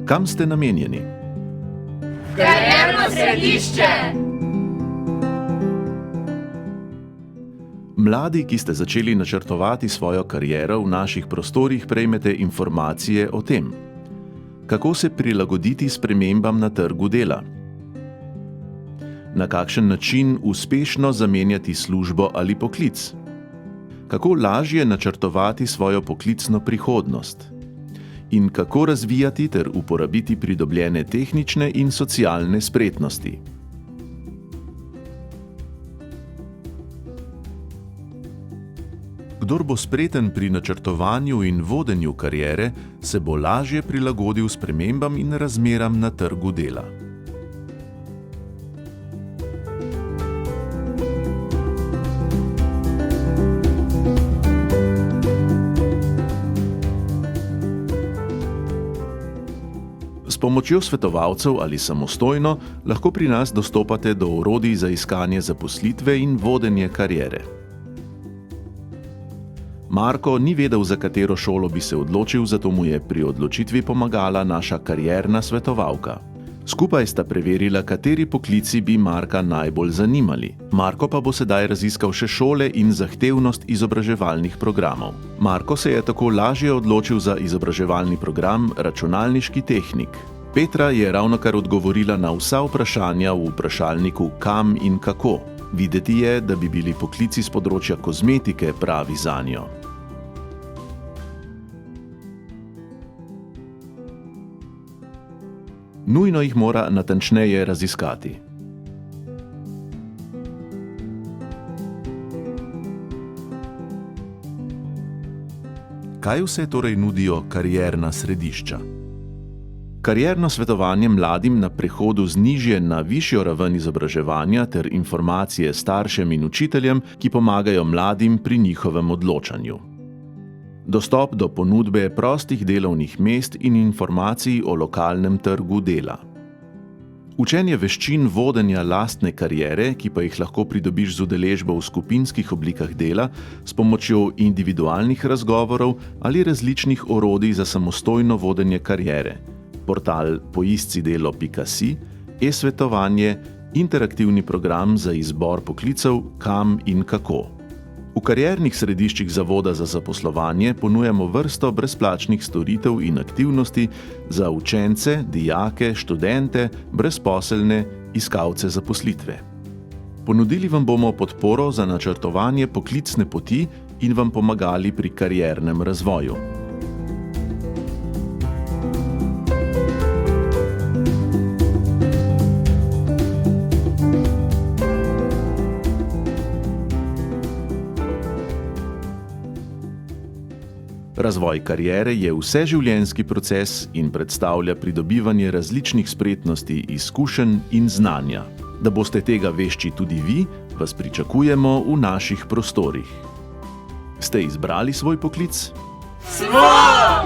Kam ste namenjeni? Karierno središče! Mladi, ki ste začeli načrtovati svojo kariero, v naših prostorih prejmete informacije o tem. Kako se prilagoditi spremembam na trgu dela? Na kakšen način uspešno zamenjati službo ali poklic? Kako lažje načrtovati svojo poklicno prihodnost? In kako razvijati ter uporabiti pridobljene tehnične in socialne spretnosti? Kdor bo spreten pri načrtovanju in vodenju kariere, se bo lažje prilagodil spremembam in razmeram na trgu dela. S pomočjo svetovalcev ali samostojno lahko pri nas dostopate do orodij za iskanje zaposlitve in vodenje kariere. Marko ni vedel, za katero šolo bi se odločil, zato mu je pri odločitvi pomagala naša karierna svetovalka. Skupaj sta preverila, kateri poklici bi Marka najbolj zanimali. Marko pa bo sedaj raziskal še šole in zahtevnost izobraževalnih programov. Marko se je tako lažje odločil za izobraževalni program računalniški tehnik. Petra je ravnokar odgovorila na vsa vprašanja v vprašalniku kam in kako. Videti je, da bi bili poklici s področja kozmetike pravi zanjo. Nujno jih mora natančneje raziskati. Kaj vse torej nudijo karierna središča? Karierno svetovanje mladim na prehodu z nižje na višjo raven izobraževanja ter informacije staršem in učiteljem, ki pomagajo mladim pri njihovem odločanju. Dostop do ponudbe prostih delovnih mest in informacij o lokalnem trgu dela. Učenje veščin vodenja lastne kariere, ki pa jih lahko pridobiš z udeležbo v skupinskih oblikah dela, s pomočjo individualnih razgovorov ali različnih orodij za samostojno vodenje kariere. Portal poiscidelo.si, e-svetovanje, interaktivni program za izbor poklicev kam in kako. V kariernih središčih Zavoda za zaposlovanje ponujamo vrsto brezplačnih storitev in aktivnosti za učence, dijake, študente, brezposelne, iskalce zaposlitve. Ponudili vam bomo podporo za načrtovanje poklicne poti in vam pomagali pri kariernem razvoju. Razvoj kariere je vseživljenjski proces in predstavlja pridobivanje različnih spretnosti, izkušenj in znanja. Da boste tega vešči tudi vi, vas pričakujemo v naših prostorih. Ste izbrali svoj poklic? Svoj!